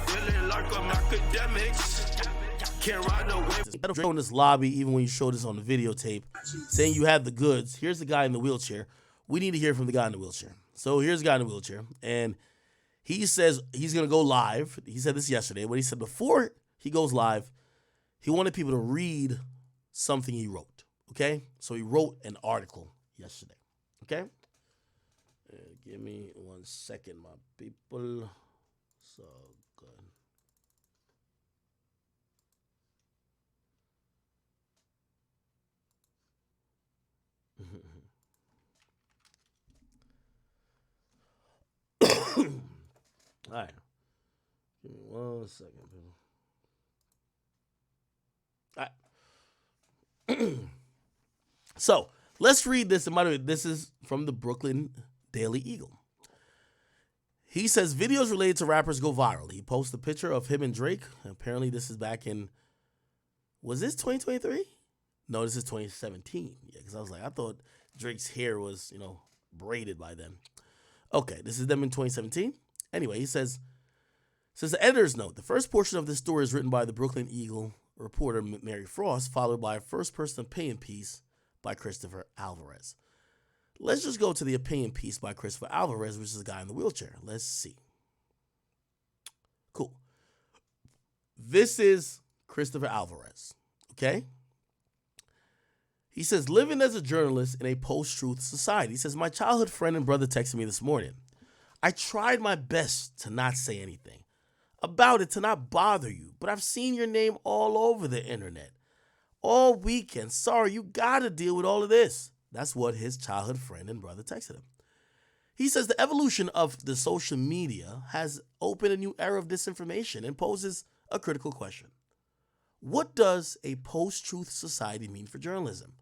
feeling like I'm academics. Can't ride away. Drake in this lobby, even when you show this on the videotape, saying you have the goods. Here's the guy in the wheelchair. We need to hear from the guy in the wheelchair. So here's the guy in the wheelchair, and he says he's going to go live. He said this yesterday, but he said before he goes live, he wanted people to read something he wrote, okay? So he wrote an article yesterday, okay? Give me 1 second, my people. So good. All right. Give me 1 second, people. All right. So let's read this. And by the way, this is from the Brooklyn Daily Eagle. He says videos related to rappers go viral. He posts a picture of him and Drake. Apparently, this is back in, was this 2023? No, this is 2017. Yeah, because I was like, I thought Drake's hair was, braided by then. Okay, this is them in 2017. Anyway, he says the editor's note. The first portion of this story is written by the Brooklyn Eagle reporter Mary Frost, followed by a first-person opinion piece by Christopher Alvarez. Let's just go to the opinion piece by Christopher Alvarez, which is the guy in the wheelchair. Let's see. Cool. This is Christopher Alvarez, okay? He says, living as a journalist in a post-truth society. He says, my childhood friend and brother texted me this morning. I tried my best to not say anything about it, to not bother you, but I've seen your name all over the internet all weekend. Sorry, you got to deal with all of this. That's what his childhood friend and brother texted him. He says the evolution of the social media has opened a new era of disinformation and poses a critical question. What does a post-truth society mean for journalism?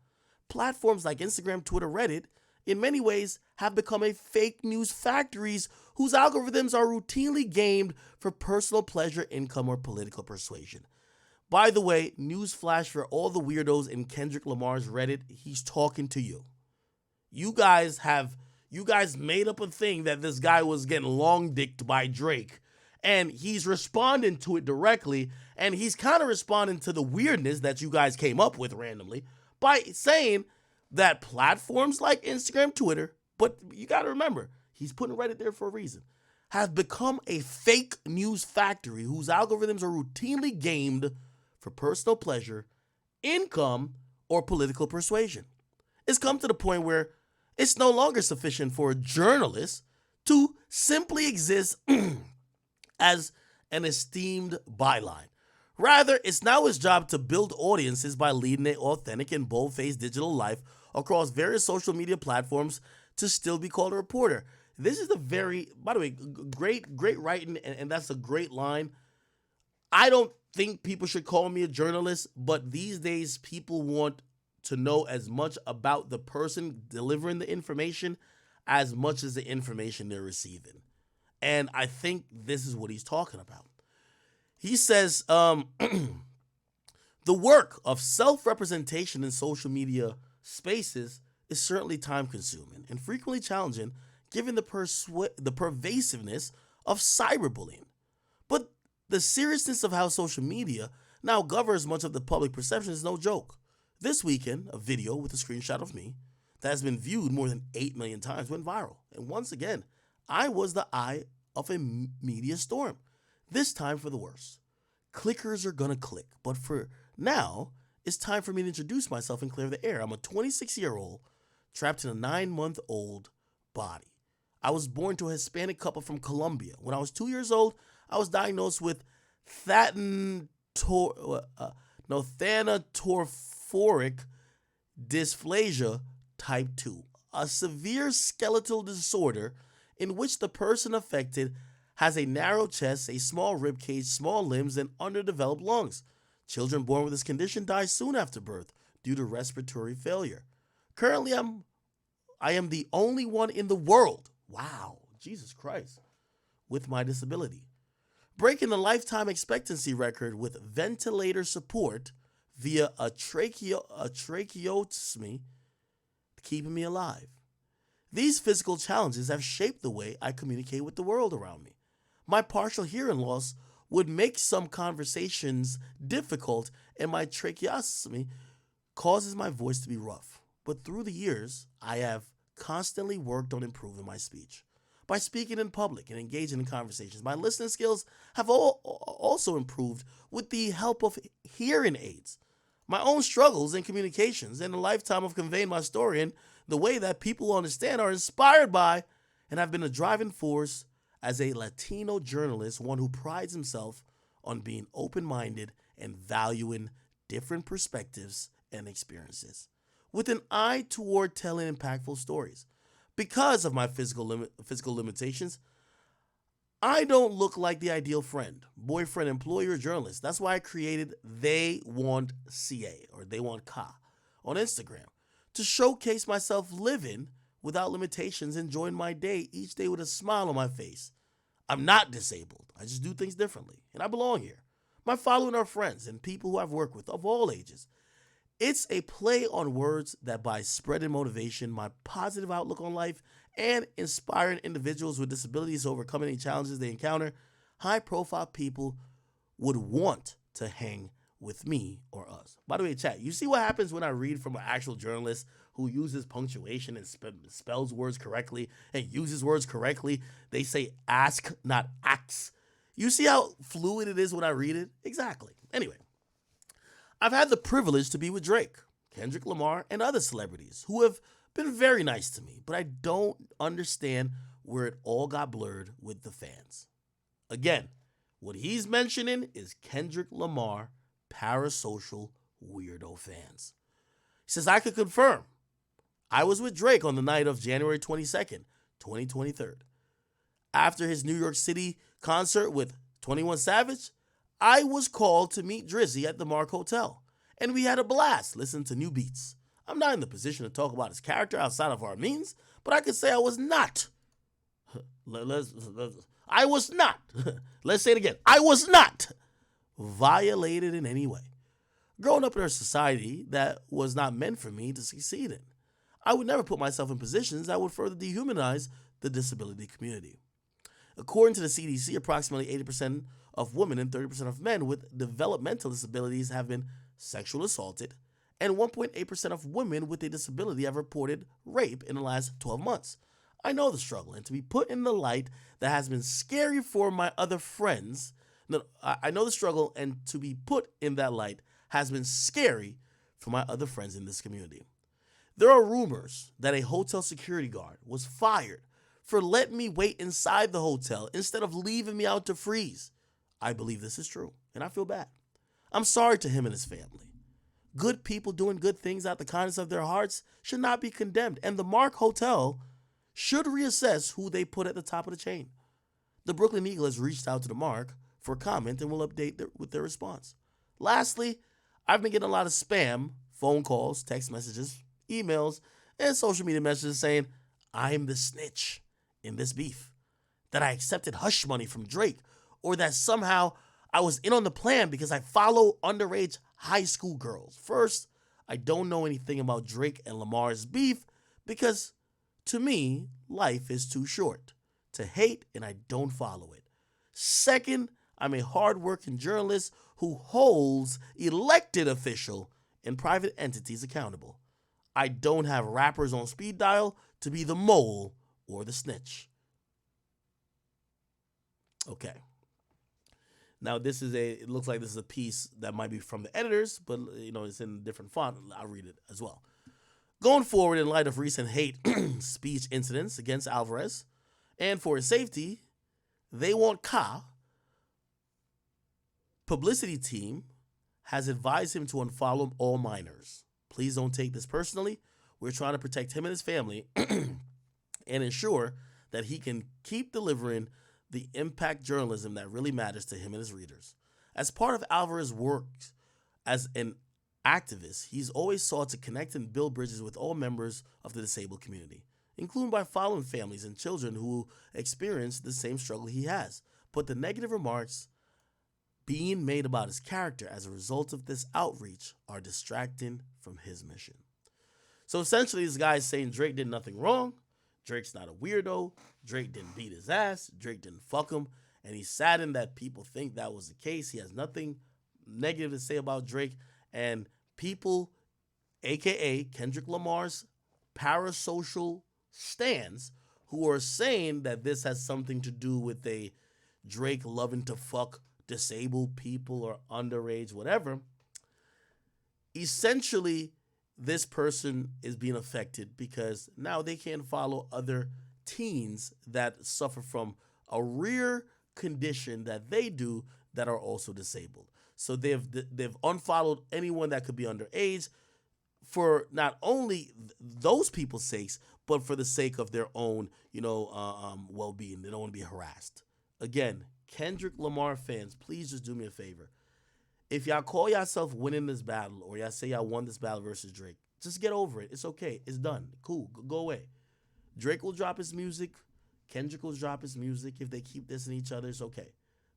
Platforms like Instagram, Twitter, Reddit, in many ways have become a fake news factories whose algorithms are routinely gamed for personal pleasure, income, or political persuasion. By the way, newsflash for all the weirdos in Kendrick Lamar's Reddit, he's talking to you. You guys made up a thing that this guy was getting long-dicked by Drake, and he's responding to it directly, and he's kind of responding to the weirdness that you guys came up with randomly by saying that platforms like Instagram, Twitter, but you got to remember, he's putting Reddit there for a reason, have become a fake news factory whose algorithms are routinely gamed for personal pleasure, income, or political persuasion. It's come to the point where it's no longer sufficient for a journalist to simply exist as an esteemed byline. Rather, it's now his job to build audiences by leading an authentic and bold-faced digital life across various social media platforms to still be called a reporter. This is by the way, great writing, and that's a great line. I don't think people should call me a journalist, but these days people want to know as much about the person delivering the information as much as the information they're receiving. And I think this is what he's talking about. He says the work of self-representation in social media spaces is certainly time-consuming and frequently challenging given the pervasiveness of cyberbullying. But the seriousness of how social media now governs much of the public perception is no joke. This weekend, a video with a screenshot of me that has been viewed more than 8 million times went viral. And once again, I was the eye of a media storm. This time for the worse. Clickers are gonna click, but for now, it's time for me to introduce myself and clear the air. I'm a 26-year-old trapped in a 9-month-old body. I was born to a Hispanic couple from Colombia. When I was 2 years old, I was diagnosed with thanatophoric dysplasia type 2, a severe skeletal disorder in which the person affected has a narrow chest, a small rib cage, small limbs, and underdeveloped lungs. Children born with this condition die soon after birth due to respiratory failure. Currently, I am the only one in the world, wow, Jesus Christ, with my disability, breaking the lifetime expectancy record with ventilator support via a tracheotomy, keeping me alive. These physical challenges have shaped the way I communicate with the world around me. My partial hearing loss would make some conversations difficult, and my tracheostomy causes my voice to be rough. But through the years, I have constantly worked on improving my speech. By speaking in public and engaging in conversations, my listening skills have also improved with the help of hearing aids. My own struggles in communications and a lifetime of conveying my story in the way that people understand are inspired by and have been a driving force as a Latino journalist, one who prides himself on being open-minded and valuing different perspectives and experiences, with an eye toward telling impactful stories. Because of my physical limitations, I don't look like the ideal friend, boyfriend, employee, or journalist. That's why I created They Want CA, or They Want Ka, on Instagram to showcase myself living without limitations, enjoying my day each day with a smile on my face. I'm not disabled. I just do things differently, and I belong here. My following are friends and people who I've worked with of all ages. It's a play on words that by spreading motivation, my positive outlook on life, and inspiring individuals with disabilities to overcome any challenges they encounter, high-profile people would want to hang with me or us. By the way, chat, you see what happens when I read from an actual journalist who uses punctuation and spells words correctly and uses words correctly? They say ask, not ax. You see how fluid it is when I read it? Exactly. Anyway, I've had the privilege to be with Drake, Kendrick Lamar, and other celebrities who have been very nice to me, but I don't understand where it all got blurred with the fans. Again, what he's mentioning is Kendrick Lamar parasocial weirdo fans. He says, I could confirm I was with Drake on the night of January 22nd, 2023. After his New York City concert with 21 Savage, I was called to meet Drizzy at the Mark Hotel, and we had a blast listening to new beats. I'm not in the position to talk about his character outside of our means, but I could say I was not. I was not. Let's say it again. I was not violated in any way. Growing up in a society that was not meant for me to succeed in, I would never put myself in positions that would further dehumanize the disability community. According to the CDC, approximately 80% of women and 30% of men with developmental disabilities have been sexually assaulted, and 1.8% of women with a disability have reported rape in the last 12 months. I know the struggle, and to be put in the light that has been scary for my other friends. No, I know the struggle, and to be put in that light has been scary for my other friends in this community. There are rumors that a hotel security guard was fired for letting me wait inside the hotel instead of leaving me out to freeze. I believe this is true, and I feel bad. I'm sorry to him and his family. Good people doing good things out the kindness of their hearts should not be condemned, and the Mark Hotel should reassess who they put at the top of the chain. The Brooklyn Eagle has reached out to the Mark for comment and will update with their response. Lastly, I've been getting a lot of spam, phone calls, text messages, emails, and social media messages saying I'm the snitch in this beef, that I accepted hush money from Drake, or that somehow I was in on the plan because I follow underage high school girls. First, I don't know anything about Drake and Lamar's beef because, to me, life is too short to hate, and I don't follow it. Second, I'm a hardworking journalist who holds elected official and private entities accountable. I don't have rappers on speed dial to be the mole or the snitch. Okay. Now it looks like this is a piece that might be from the editors, but it's in a different font. I'll read it as well. Going forward, in light of recent hate speech incidents against Alvarez, and for his safety, They Want Ka publicity team has advised him to unfollow all minors. Please don't take this personally. We're trying to protect him and his family and ensure that he can keep delivering the impact journalism that really matters to him and his readers. As part of Alvarez's work as an activist, he's always sought to connect and build bridges with all members of the disabled community, including by following families and children who experience the same struggle he has. But the negative remarks being made about his character as a result of this outreach are distracting from his mission. So essentially, this guy is saying Drake did nothing wrong. Drake's not a weirdo. Drake didn't beat his ass. Drake didn't fuck him. And he's saddened that people think that was the case. He has nothing negative to say about Drake. And people, aka Kendrick Lamar's parasocial stans, who are saying that this has something to do with a Drake loving to fuck disabled people or underage, whatever. Essentially, this person is being affected because now they can't follow other teens that suffer from a rare condition that they do that are also disabled. So they've unfollowed anyone that could be underage for not only those people's sakes, but for the sake of their own, well-being. They don't want to be harassed. Again, Kendrick Lamar fans, please just do me a favor. If y'all call yourself winning this battle, or y'all say y'all won this battle versus Drake, just get over it. It's okay. It's done. Cool. Go away. Drake will drop his music. Kendrick will drop his music. If they keep dissing each other, it's okay.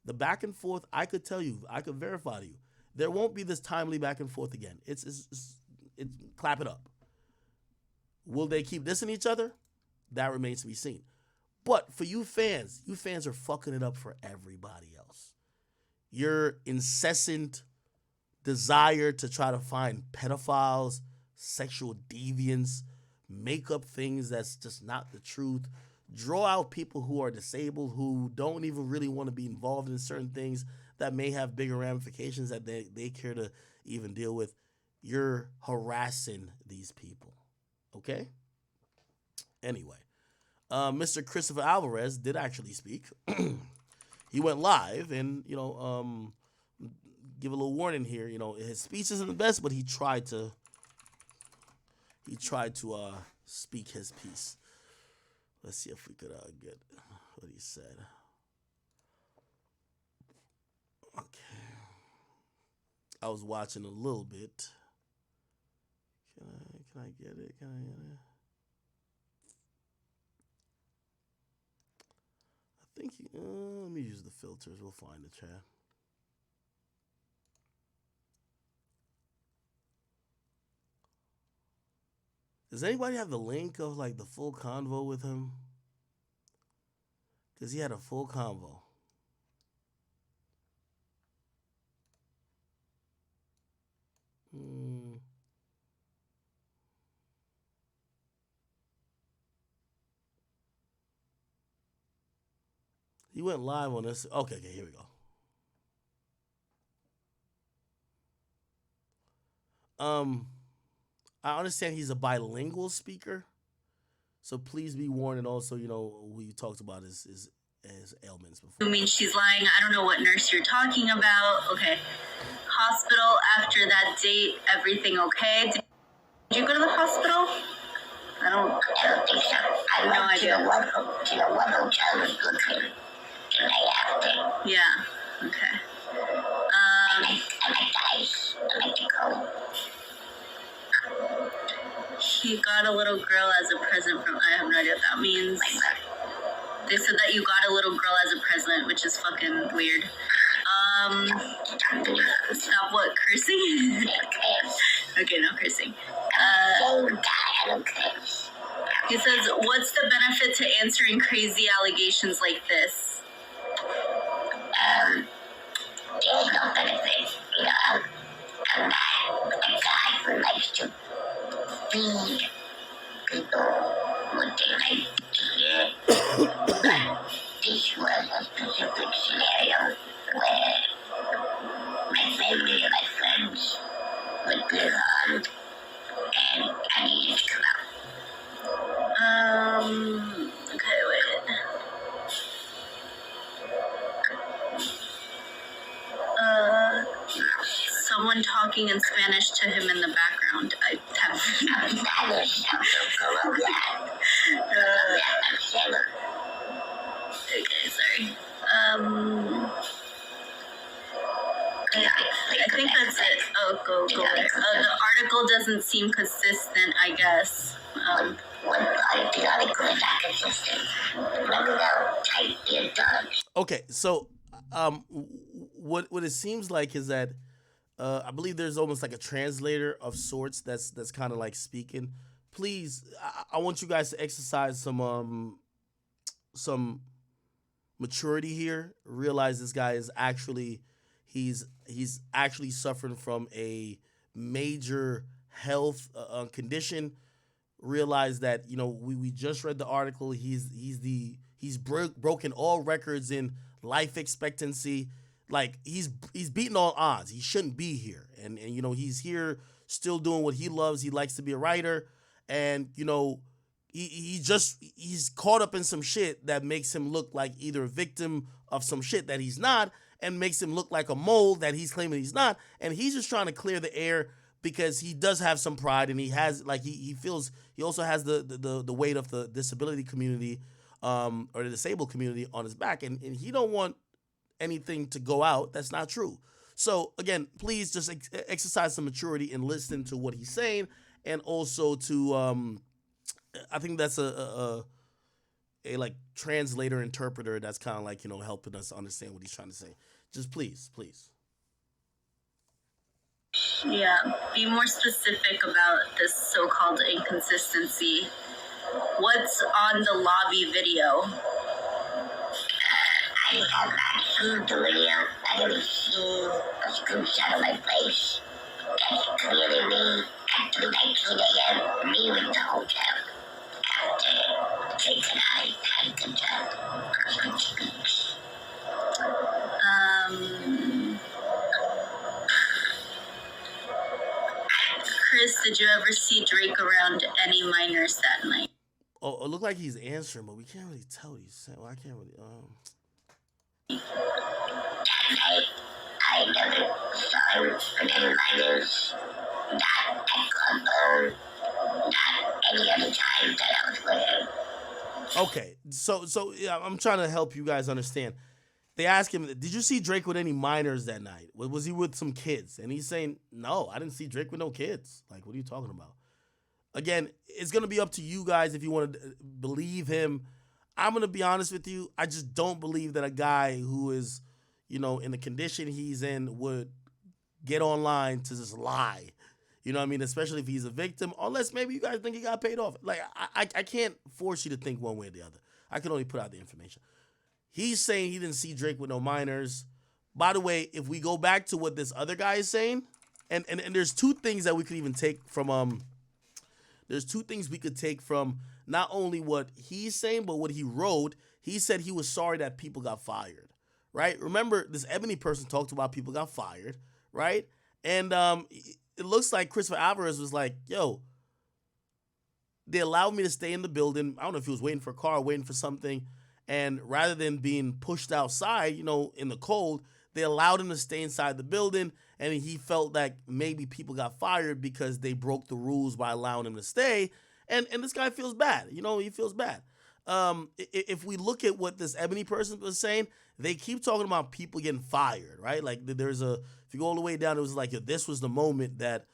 The back and forth, I could tell you, I could verify to you, there won't be this timely back and forth again. It's clap it up. Will they keep dissing each other? That remains to be seen. But for you fans are fucking it up for everybody else. Your incessant desire to try to find pedophiles, sexual deviants, make up things that's just not the truth, draw out people who are disabled, who don't even really want to be involved in certain things that may have bigger ramifications that they care to even deal with. You're harassing these people, okay? Anyway, Mr. Christopher Alvarez did actually speak. He went live and, give a little warning here. His speech isn't the best, but he tried to speak his piece. Let's see if we could get what he said. Okay. I was watching a little bit. Can I get it? I think let me use the filters. We'll find the chat. Does anybody have the link of the full convo with him? Because he had a full convo. He went live on this. Okay, here we go. I understand he's a bilingual speaker, so please be warned. And also, we talked about his ailments before. You mean she's lying? I don't know what nurse you're talking about. Okay. Hospital after that date, everything okay? Did you go to the hospital? I don't think so. I have no idea. To the one hotel was good for the night after. Yeah. Okay. I like the ice. I like the cold. He got a little girl as a present from, I have no idea what that means. They said that you got a little girl as a present, which is fucking weird. Stop what, cursing? Okay, no cursing. He says, what's the benefit to answering crazy allegations like this? There's no benefit. I'm not a guy who likes to feed people what they like to hear. This was a specific scenario where my family and my friends would be around and I needed to come out. Okay, wait. Someone talking in Spanish to him in the background. I have okay, sorry. I think that's it. Oh, go there. The article doesn't seem consistent, I guess. The article is not consistent. Okay, so what it seems like is that I believe there's almost like a translator of sorts that's kind of like speaking. Please, I want you guys to exercise some maturity here. Realize this guy is actually he's actually suffering from a major health condition. Realize that we just read the article. Broken all records in life expectancy. Like he's beating all odds. He shouldn't be here, and he's here still doing what he loves. He likes to be a writer, and he's caught up in some shit that makes him look like either a victim of some shit that he's not, and makes him look like a mole that he's claiming he's not, and he's just trying to clear the air because he does have some pride, and he has he feels he also has the weight of the disability community or the disabled community on his back, and he don't want anything to go out that's not true. So again, please just exercise some maturity and listen to what he's saying, and also to I think that's a like translator interpreter that's kind of like helping us understand what he's trying to say. Just please. Yeah, be more specific about this so-called inconsistency. What's on the lobby video? I have not seen the video. I only seen a screenshot of my face. That's clearly me at 3:19 a.m. leaving the hotel. After Jake and I had a good job. Akademiks. Chris, did you ever see Drake around any minors that night? Oh, it looked like he's answering, but we can't really tell what he's saying. Well, I can't really. That night, I never saw him with any minors. Not at Club O. Not any other time that I was with him. Okay, so yeah, I'm trying to help you guys understand. They ask him, did you see Drake with any minors that night? Was he with some kids? And he's saying, no, I didn't see Drake with no kids. Like, what are you talking about? Again, it's going to be up to you guys if you want to believe him. I'm going to be honest with you. I just don't believe that a guy who is, in the condition he's in would get online to just lie. You know what I mean? Especially if he's a victim, unless maybe you guys think he got paid off. Like, I can't force you to think one way or the other. I can only put out the information. He's saying he didn't see Drake with no minors. By the way, if we go back to what this other guy is saying, and there's two things that we could even take from there's two things we could take from not only what he's saying, but what he wrote. He said he was sorry that people got fired, right? Remember, this Ebony person talked about people got fired, right? And it looks like Christopher Alvarez was like, yo, they allowed me to stay in the building. I don't know if he was waiting for a car, waiting for something. And rather than being pushed outside, in the cold, they allowed him to stay inside the building. And he felt like maybe people got fired because they broke the rules by allowing him to stay. And this guy feels bad. He feels bad. If we look at what this Ebony person was saying, they keep talking about people getting fired, right? Like if you go all the way down, it was like, this was the moment that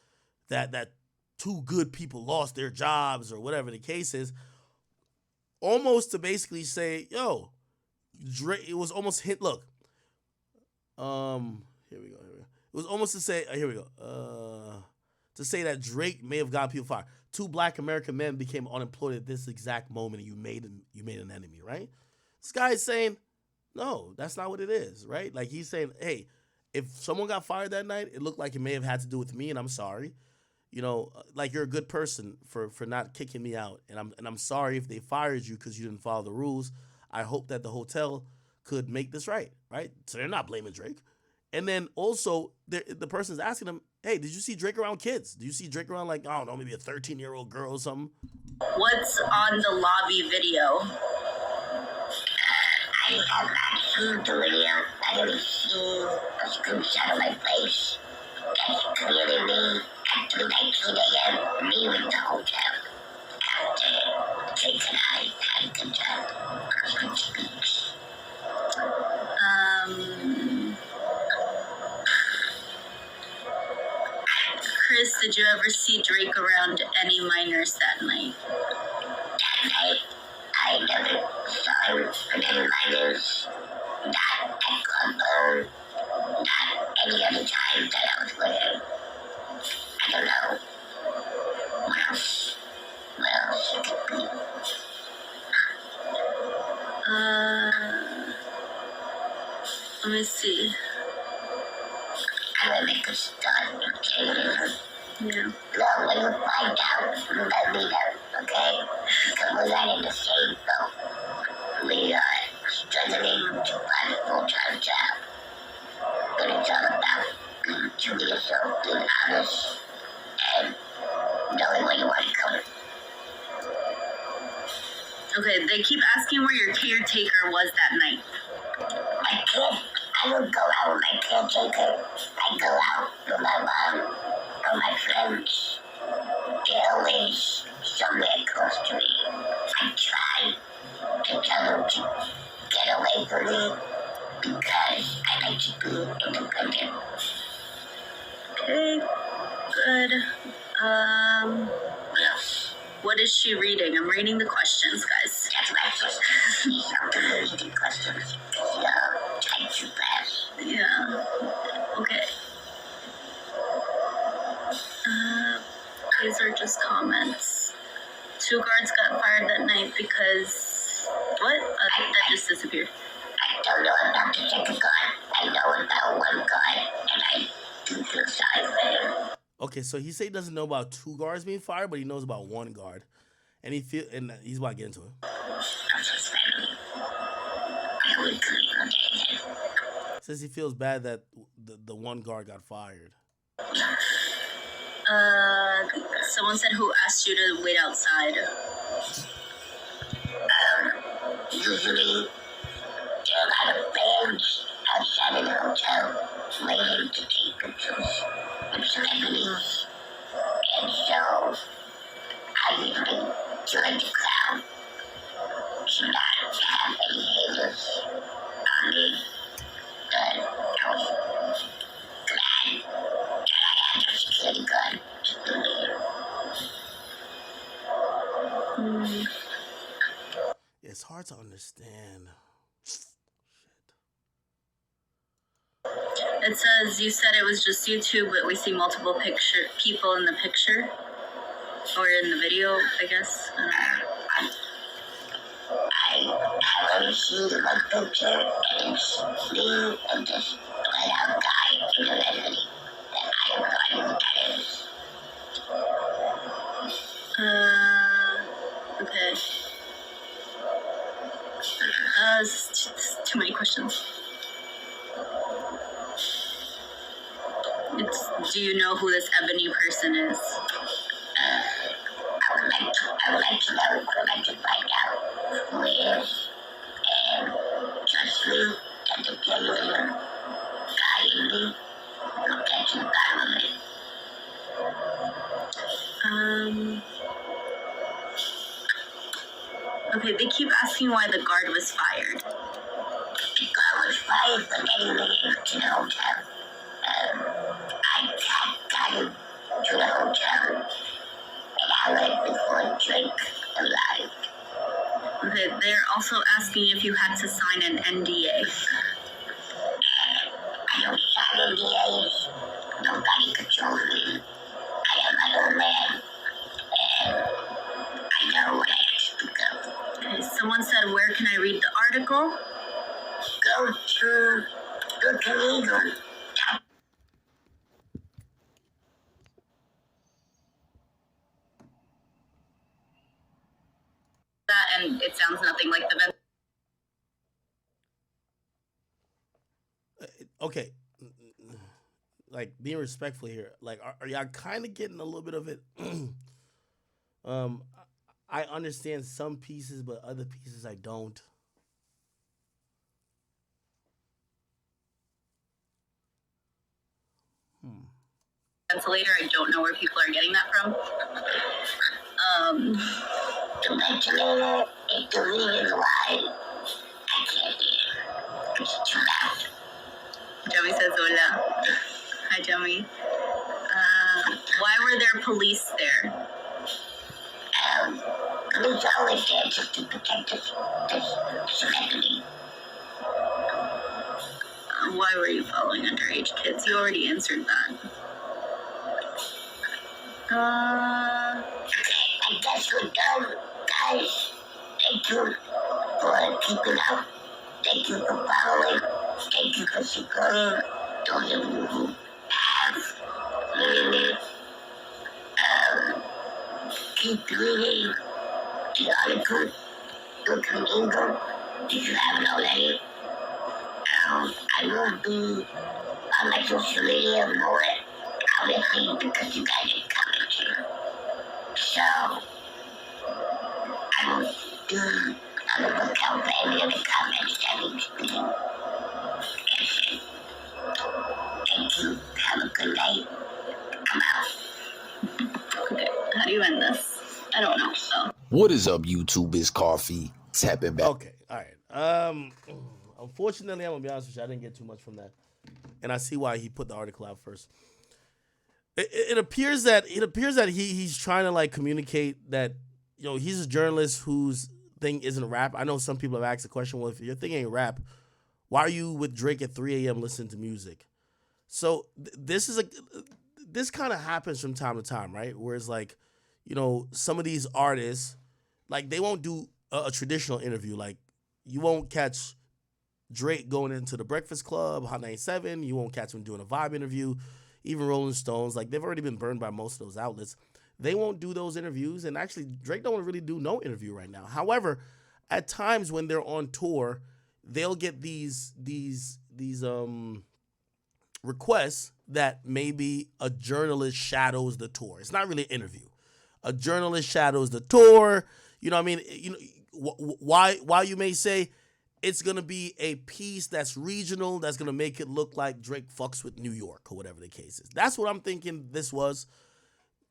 two good people lost their jobs or whatever the case is. Almost to basically say, yo, Drake, it was almost hit. Look, here we go. It was almost to say, here we go. To say that Drake may have gotten people fired. Two black American men became unemployed at this exact moment, and you made an enemy, right? This guy is saying, no, that's not what it is, right? Like he's saying, hey, if someone got fired that night, it looked like it may have had to do with me, and I'm sorry. Like you're a good person for not kicking me out, and I'm sorry if they fired you because you didn't follow the rules. I hope that the hotel could make this right? So they're not blaming Drake. And then also the person's asking him, hey, did you see Drake around kids? Did you see Drake around like, I don't know, maybe a 13-year-old girl or something? What's on the lobby video? I have not seen the video. I only seen a screenshot of my face. That's clearly me at 3:19 a.m. leaving the hotel. After Jake and I had a good job. Akademiks. Chris, did you ever see Drake around any minors that night? That night, I never saw him with any minors. Not at Club O. Not any other time that I was with him. I don't know. What else it could be? see. I'm gonna make a start, okay? Yeah. No, when you find out, let me know, okay? Because we're not in the same boat. We are struggling to find a full-time job. But it's all about being true to yourself, being honest, and knowing where you want to go. Okay, they keep asking where your caretaker was that night. My kid, I don't go out with my caretaker. I go out with my mom or my friends. They're always somewhere close to me. I try to tell them to get away from me because I like to be independent. Okay, good. Yes, What is she reading? I'm reading the questions, guys. that's my sister. She's not the reading questions. Type too fast. Yeah. Okay. These are just comments. 2 guards got fired that night because what? That just disappeared. I don't know about the second guard. I know about one guard, and I do feel sorry for him. Okay, so he said he doesn't know about 2 guards being fired, but he knows about 1 guard, and he's about to get into it. I'm just family. I would clean on it. Says he feels bad that the 1 guard got fired. Someone said, who asked you to wait outside? Usually, there are a lot of fans outside of the hotel waiting to take pictures with celebrities. And so, I usually join the crowd to not have any haters on me. But I was glad that I had a security guard to do it. It's hard to understand. It says you said it was just you two, but we see multiple people in the picture. Or in the video, I guess. I only see the one picture, and it's me and this light out guy in the resident that I have no idea what that is. Okay. It's too many questions. Do you know who this ebony person is? I would like to know, I would like to find out who he is, and trust me, that the genuine guy in me will get to the bottom of it. Okay, they keep asking why the guard was fired. The guard was fired for getting me into the hotel. I got him to the hotel an hour before a drink arrived. Okay, they're also asking if you had to sign an NDA. I don't sign NDAs. Nobody controls me. I am my own man. And I know what I have to speak of. Okay, someone said, where can I read the article? Go to legal. That, and it sounds nothing like the Okay, like being respectful here. Like, are y'all kind of getting a little bit of it? I understand some pieces, but other pieces I don't. ventilator. I don't know where people are getting that from. The ventilator is the reason why I can't hear. It's too loud. Joey says hola. Hi, Joey. Why were there police there? Police are always there just to protect this celebrity. Why were you following underage kids? You already answered that. I guess we're done, guys. Thank you for keeping up. Thank you for following. Thank you for supporting those of you who have really keep reading the article. Look in Google if you haven't already. I won't be on my social media more, obviously, because you guys are coming here. So, I will be on the lookout for any of the comments that need to be answered. Thank you. Have a good night. I'm out. Okay, how do you end this? I don't know. So. What is up, YouTube? It's Coffee. Tapping back. Okay, all right. Unfortunately, I'm gonna be honest with you. I didn't get too much from that, and I see why he put the article out first. It appears that he's trying to like communicate that he's a journalist whose thing isn't rap. I know some people have asked the question, well, if your thing ain't rap, why are you with Drake at 3 a.m. listening to music? So this kind of happens from time to time, right? Where it's like, some of these artists, like they won't do a traditional interview. Like you won't catch Drake going into the Breakfast Club, Hot 97. You won't catch him doing a Vibe interview. Even Rolling Stones, like they've already been burned by most of those outlets. They won't do those interviews. And actually, Drake don't really do no interview right now. However, at times when they're on tour, they'll get these requests that maybe a journalist shadows the tour. It's not really an interview. A journalist shadows the tour. You know what I mean? Why you may say it's going to be a piece that's regional, that's going to make it look like Drake fucks with New York or whatever the case is. That's what I'm thinking this was.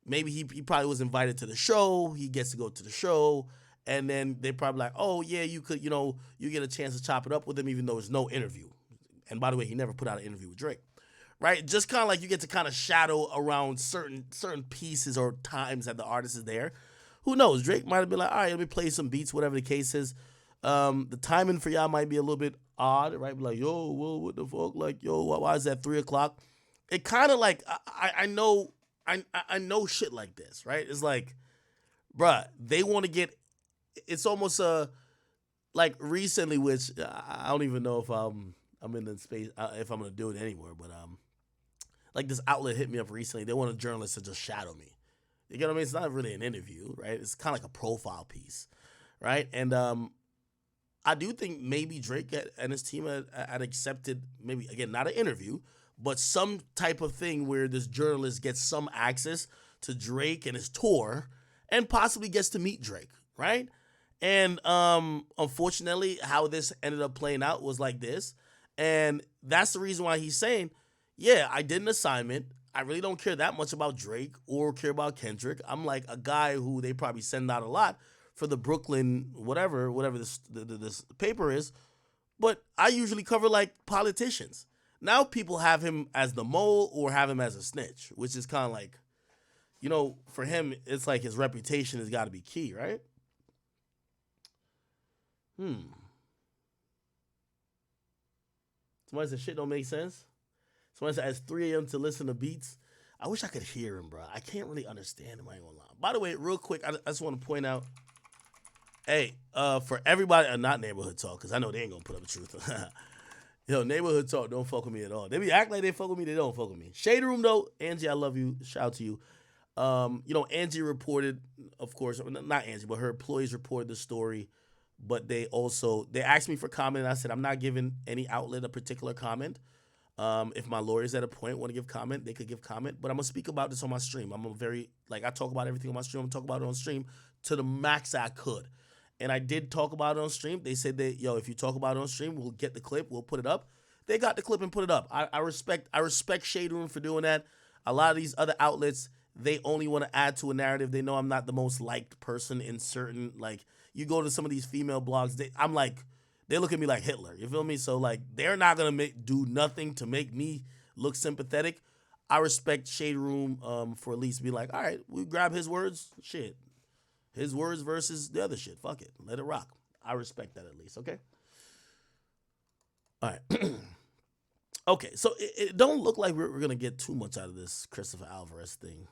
Maybe he probably was invited to the show. He gets to go to the show. And then they probably like, oh, yeah, you could, you get a chance to chop it up with him even though there's no interview. And by the way, he never put out an interview with Drake. Right? Just kind of like you get to kind of shadow around certain pieces or times that the artist is there. Who knows? Drake might have been like, all right, let me play some beats, whatever the case is. The timing for y'all might be a little bit odd, right? Be like, yo, whoa, what the fuck? Like, yo, why is that 3 o'clock? It kind of like, I know shit like this, right? It's like, bruh, they want to get, it's almost like recently, which I don't even know if I'm in the space, if I'm going to do it anymore, but like this outlet hit me up recently. They want a journalist to just shadow me. You get what I mean? It's not really an interview, right? It's kind of like a profile piece, right? And I do think maybe Drake and his team had accepted, maybe, again, not an interview, but some type of thing where this journalist gets some access to Drake and his tour and possibly gets to meet Drake, right? And unfortunately, how this ended up playing out was like this. And that's the reason why he's saying, yeah, I did an assignment. I really don't care that much about Drake or care about Kendrick. I'm like a guy who they probably send out a lot for the Brooklyn, whatever this paper is. But I usually cover like politicians. Now people have him as the mole or have him as a snitch, which is kind of like, for him, it's like his reputation has got to be key, right? Somebody said shit don't make sense. Somebody said it's 3 a.m. to listen to beats. I wish I could hear him, bro. I can't really understand him. I ain't gonna lie. By the way, real quick, I just want to point out, hey, for everybody, not Neighborhood Talk, because I know they ain't gonna put up the truth. Neighborhood Talk don't fuck with me at all. They be act like they fuck with me, they don't fuck with me. Shade Room though, Angie, I love you. Shout out to you. Angie reported, of course, not Angie, but her employees reported the story. But they asked me for comment, and I said I'm not giving any outlet a particular comment. If my lawyers at a point want to give comment, they could give comment. But I'm gonna speak about this on my stream. I talk about everything on my stream. I'm gonna talk about it on stream to the max I could. And I did talk about it on stream. They said that, if you talk about it on stream, we'll get the clip, we'll put it up. They got the clip and put it up. I respect Shade Room for doing that. A lot of these other outlets, they only want to add to a narrative. They know I'm not the most liked person in certain, like, you go to some of these female blogs, they look at me like Hitler. You feel me? So, like, they're not going to do nothing to make me look sympathetic. I respect Shade Room for at least be like, all right, we grab his words. Shit. His words versus the other shit. Fuck it. Let it rock. I respect that at least, okay? All right. Okay, so it don't look like we're going to get too much out of this Christopher Alvarez thing.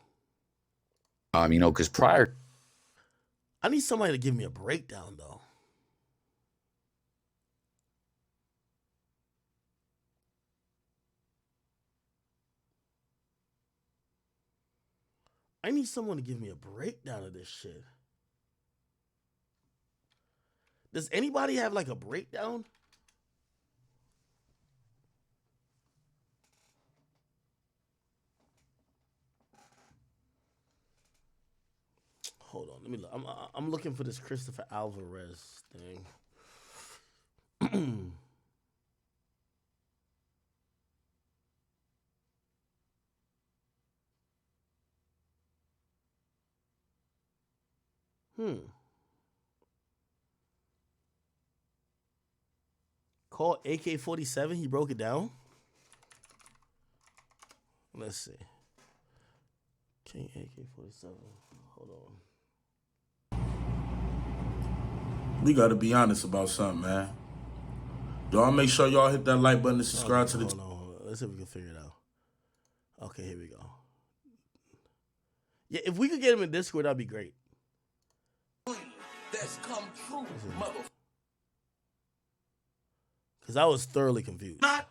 Because prior... I need somebody to give me a breakdown, though. I need someone to give me a breakdown of this shit. Does anybody have like a breakdown? Hold on, let me look. I'm looking for this Christopher Alvarez thing. Call AK-47. He broke it down. Let's see. King AK-47. Hold on. We gotta be honest about something, man. Y'all make sure y'all hit that like button and subscribe to the. Hold on. Let's see if we can figure it out. Okay, here we go. Yeah, if we could get him in Discord, that'd be great. That's come true, mother. Because I was thoroughly confused. Not.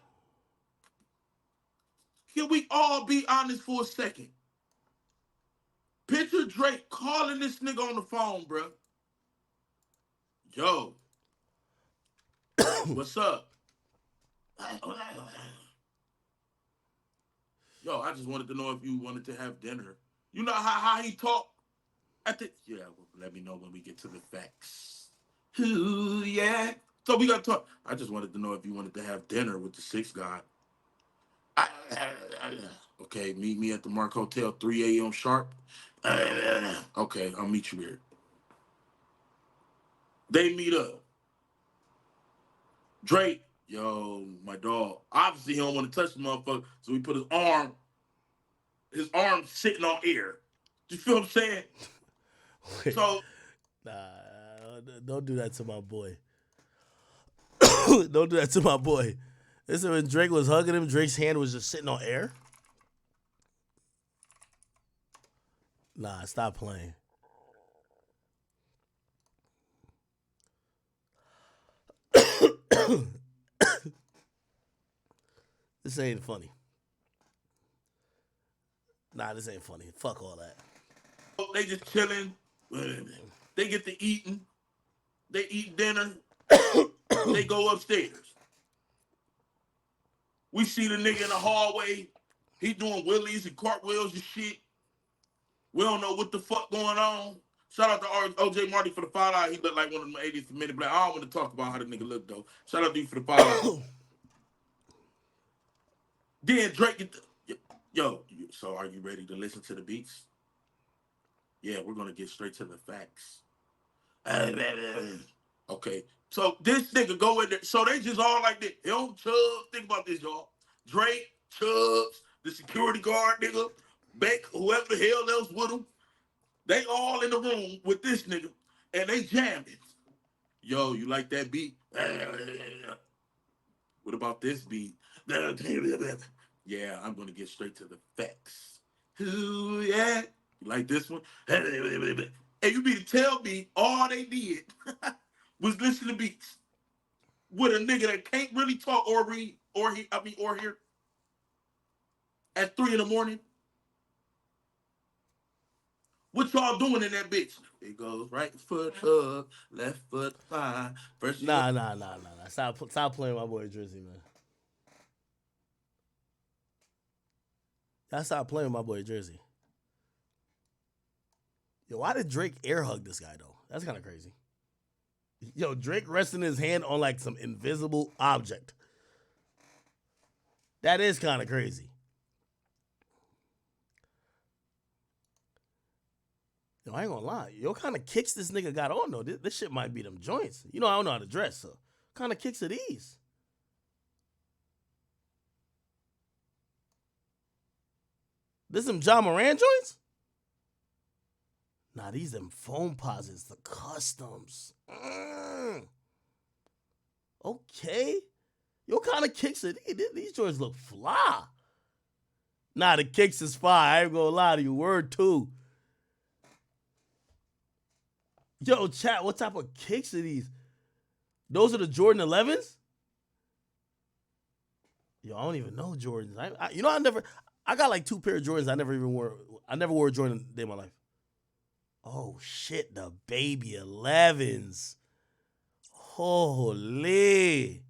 Can we all be honest for a second? Picture Drake calling this nigga on the phone, bro. Yo. What's up? Yo, I just wanted to know if you wanted to have dinner. You know how he talk? Yeah, well, let me know when we get to the facts. Ooh, yeah. So we got to talk. I just wanted to know if you wanted to have dinner with the sixth guy. Okay, meet me at the Mark Hotel, 3 a.m. sharp. Okay, I'll meet you here. They meet up. Drake, yo, my dog. Obviously, he don't want to touch the motherfucker, so he put his arm sitting on air. You feel what I'm saying? Wait. So, nah, don't do that to my boy. Don't do that to my boy. Listen, when Drake was hugging him, Drake's hand was just sitting on air. Nah, stop playing. This ain't funny. Nah, this ain't funny. Fuck all that. they just chilling. They get to eating. They eat dinner. They go upstairs. We see the nigga in the hallway. He doing wheelies and cartwheels and shit. We don't know what the fuck going on. Shout out to OJ Marty for the $5. He looked like one of them 80th minute black. I don't want to talk about how the nigga look though. Shout out to you for the $5. Then Drake get yo, so are you ready to listen to the beats? Yeah, we're gonna get straight to the facts. Okay, so this nigga go in there. So they just all like this. Him, Chubbs, think about this, y'all. Drake, Chubbs, the security guard nigga, Beck, whoever the hell else with him. They all in the room with this nigga, and they jamming. Yo, you like that beat? What about this beat? Yeah, I'm gonna get straight to the facts. Ooh, yeah. You like this one? And you mean to tell me all they did was listen to beats with a nigga that can't really talk or read or hear at 3 a.m? What y'all doing in that bitch? It goes right foot up, left foot fine. First Nah. Stop playing my boy Drizzy, man. Stop playing with my boy Drizzy. Yo, why did Drake air hug this guy though? That's kind of crazy. Yo, Drake resting his hand on like some invisible object. That is kind of crazy. Yo, I ain't gonna lie. Yo, kind of kicks this nigga got on though. This shit might be them joints. You know, I don't know how to dress, so kind of kicks are these. This some John Moran joints? Nah, these them foam posits, the customs. Okay. Yo, kind of kicks it. These joints look fly. Nah, the kicks is fire. I ain't gonna lie to you. Word 2. Yo, chat, what type of kicks are these? Those are the Jordan 11s? Yo, I don't even know Jordans. I got like 2 pair of Jordans I never wore a Jordan a day in my life. Oh shit, the baby 11s. Holy.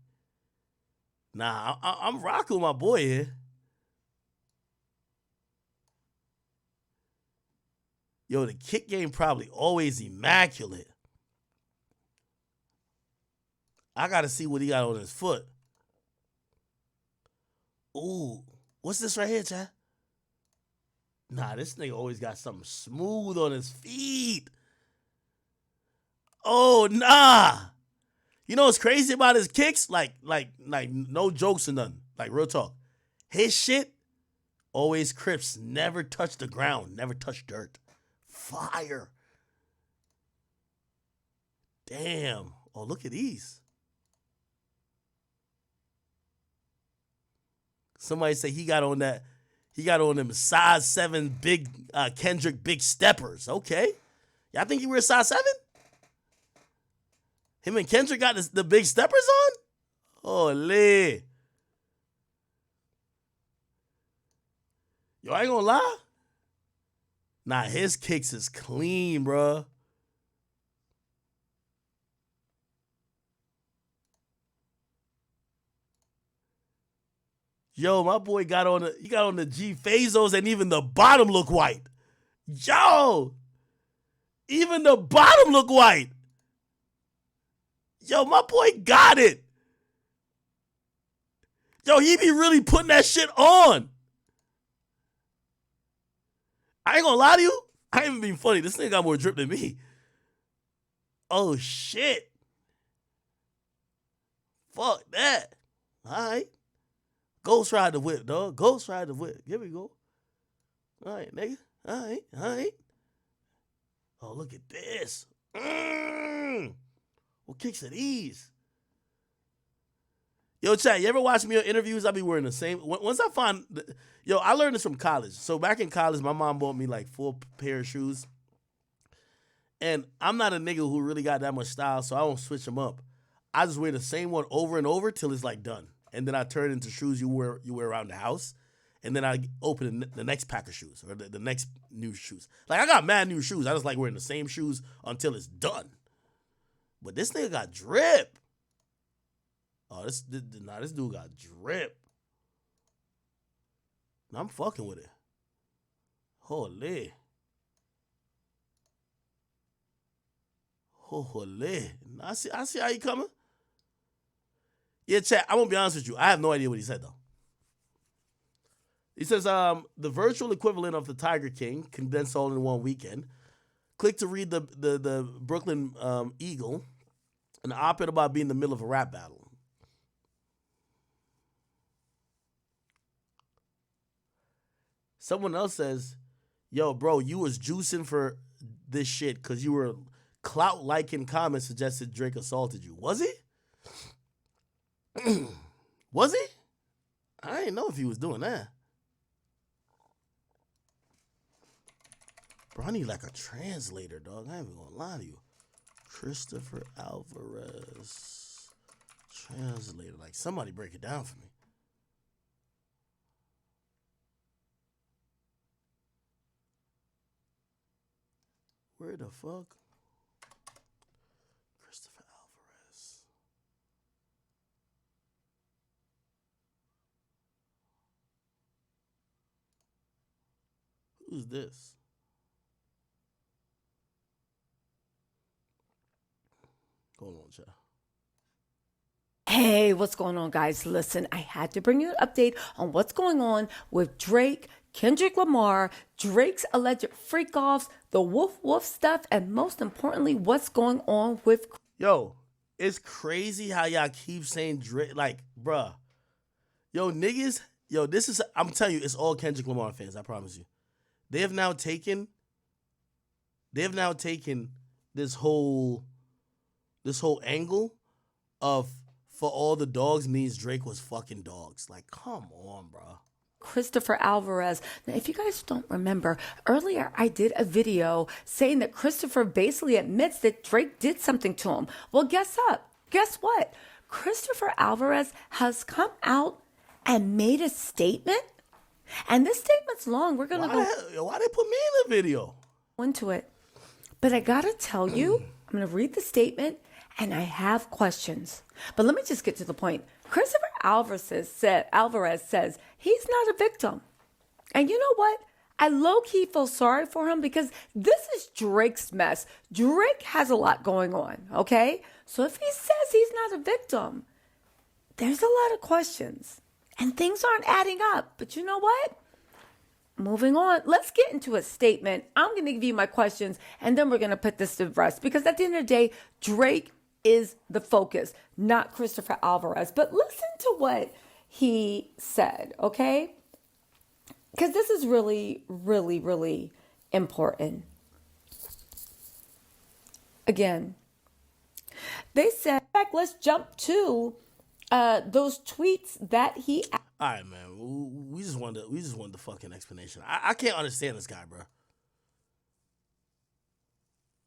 Nah, I'm rocking with my boy here. Yo, the kick game probably always immaculate. I gotta see what he got on his foot. Ooh, what's this right here, Chad? Nah, this nigga always got something smooth on his feet. Oh, nah. You know what's crazy about his kicks? Like no jokes or nothing. Like, real talk. His shit always crisp. Never touch the ground. Never touch dirt. Fire. Damn. Oh, look at these. Somebody say he got on them size 7 big Kendrick big steppers. Okay. Y'all think he wears size 7? Him and Kendrick got the big steppers on? Holy. Yo, I ain't gonna lie. Nah, his kicks is clean, bruh. Yo, my boy got on the G Fazos and even the bottom look white. Yo, even the bottom look white. Yo, my boy got it. Yo, he be really putting that shit on. I ain't gonna lie to you. I ain't even being funny. This nigga got more drip than me. Oh, shit. Fuck that. All right. Ghost ride the whip, dog. Ghost ride the whip. Here we go. All right, nigga. All right. Oh, look at this. What kicks are these? Yo, chat, you ever watch me on interviews? I be wearing the same. Once I find, I learned this from college. So back in college, my mom bought me like 4 pair of shoes. And I'm not a nigga who really got that much style, so I don't switch them up. I just wear the same one over and over till it's like done. And then I turn into shoes you wear around the house. And then I open the next pack of shoes or the next new shoes. Like, I got mad new shoes. I just like wearing the same shoes until it's done. But this nigga got drip. Oh, this dude got drip. I'm fucking with it. Holy. I see how you coming. Yeah, chat, I'm gonna be honest with you. I have no idea what he said though. He says, the virtual equivalent of the Tiger King, condensed all in one weekend. Click to read the Brooklyn Eagle, an op-ed about being in the middle of a rap battle. Someone else says, yo, bro, you was juicing for this shit because you were clout-liking comments suggested Drake assaulted you. Was he? Was he? I didn't know if he was doing that. Bro, I need like a translator, dog. I ain't even gonna lie to you. Christopher Alvarez. Translator. Like, somebody break it down for me. Where the fuck? Christopher Alvarez. Who's this? Hold on, child. Hey, what's going on, guys? Listen, I had to bring you an update on what's going on with Drake, Kendrick Lamar, Drake's alleged freak-offs, the woof stuff, and most importantly, what's going on with... Yo, it's crazy how y'all keep saying Drake. Like, bruh. Yo, niggas, this is... I'm telling you, it's all Kendrick Lamar fans, I promise you. They have now taken this whole angle of for all the dogs means Drake was fucking dogs. Like, come on, bro. Christopher Alvarez. Now, if you guys don't remember, earlier I did a video saying that Christopher basically admits that Drake did something to him. Well, guess what? Christopher Alvarez has come out and made a statement And this statement's long. We're going to go Why they put me in the video? into it. But I got to tell you, I'm going to read the statement and I have questions. But let me just get to the point. Christopher Alvarez says he's not a victim. And you know what? I low-key feel sorry for him because this is Drake's mess. Drake has a lot going on, okay? So if he says he's not a victim, there's a lot of questions. And things aren't adding up. But you know what? Moving on. Let's get into a statement. I'm going to give you my questions, and then we're going to put this to rest. Because at the end of the day, Drake is the focus, not Christopher Alvarez. But listen to what he said, okay? Because this is really, really, really important. Again, they said, let's jump to those tweets that he. All right, man. We just wanted the fucking explanation. I can't understand this guy, bro.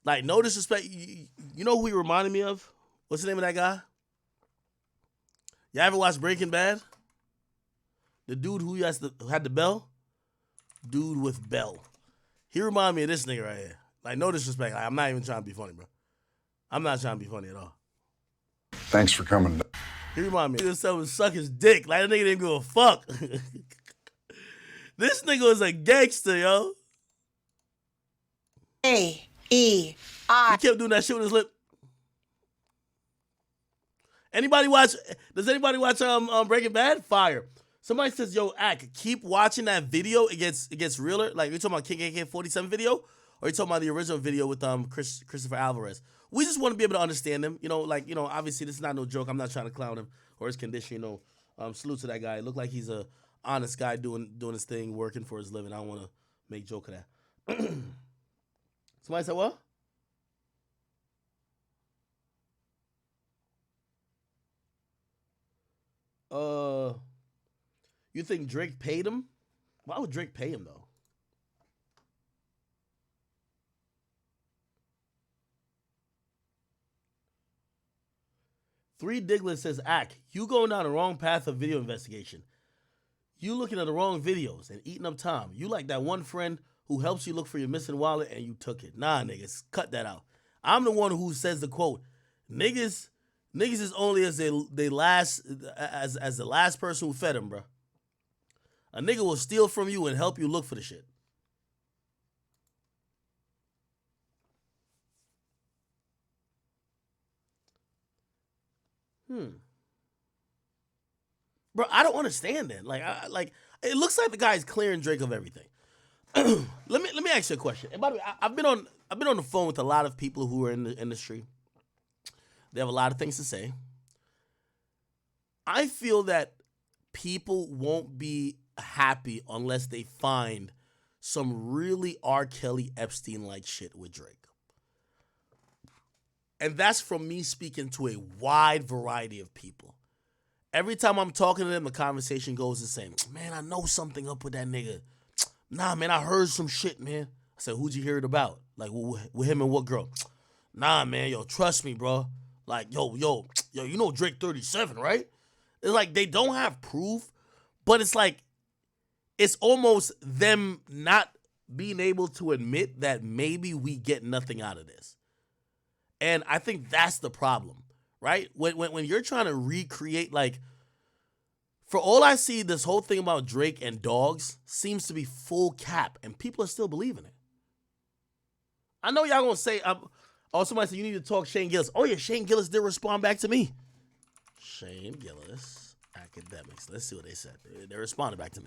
Like, no disrespect. You know who he reminded me of? What's the name of that guy? You ever watch Breaking Bad? The dude who had the bell? Dude with bell. He reminded me of this nigga right here. Like, no disrespect. Like, I'm not even trying to be funny, bro. I'm not trying to be funny at all. Thanks for coming. He reminded me of someone suck his dick. Like, that nigga didn't give a fuck. This nigga was a gangster, yo. A-E-I. He kept doing that shit with his lip. Does anybody watch Breaking Bad? Fire. Somebody says, yo, Ak, keep watching that video. It gets realer. Like, you talking about King AK-47 video? Or you talking about the original video with Christopher Alvarez? We just want to be able to understand him. Obviously this is not no joke. I'm not trying to clown him or his condition, salute to that guy. It looked like he's a honest guy doing his thing, working for his living. I don't want to make joke of that. Somebody said what? You think Drake paid him? Why would Drake pay him though? Three Diglett says, Ak, you going down the wrong path of video investigation. You looking at the wrong videos and eating up time. You like that one friend who helps you look for your missing wallet and you took it. Nah, niggas, cut that out. I'm the one who says the quote, niggas is only as the last person who fed him, bro. A nigga will steal from you and help you look for the shit. Bro, I don't understand that. Like, it looks like the guy's clearing Drake of everything. Let me ask you a question. And by the way, I've been on the phone with a lot of people who are in the industry. They have a lot of things to say. I feel that people won't be happy unless they find some really R. Kelly Epstein-like shit with Drake. And that's from me speaking to a wide variety of people. Every time I'm talking to them, the conversation goes the same. Man, I know something up with that nigga. Nah, man, I heard some shit, man. I said, who'd you hear it about? Like, with him and what girl? Nah, man, yo, trust me, bro. Like, yo, you know Drake 37, right? It's like they don't have proof, but it's like, it's almost them not being able to admit that maybe we get nothing out of this. And I think that's the problem, right? When you're trying to recreate, like, for all I see, this whole thing about Drake and dogs seems to be full cap, and people are still believing it. I know y'all gonna say, somebody said you need to talk Shane Gillis. Oh yeah, Shane Gillis did respond back to me. Shane Gillis, Akademiks. Let's see what they said. They responded back to me.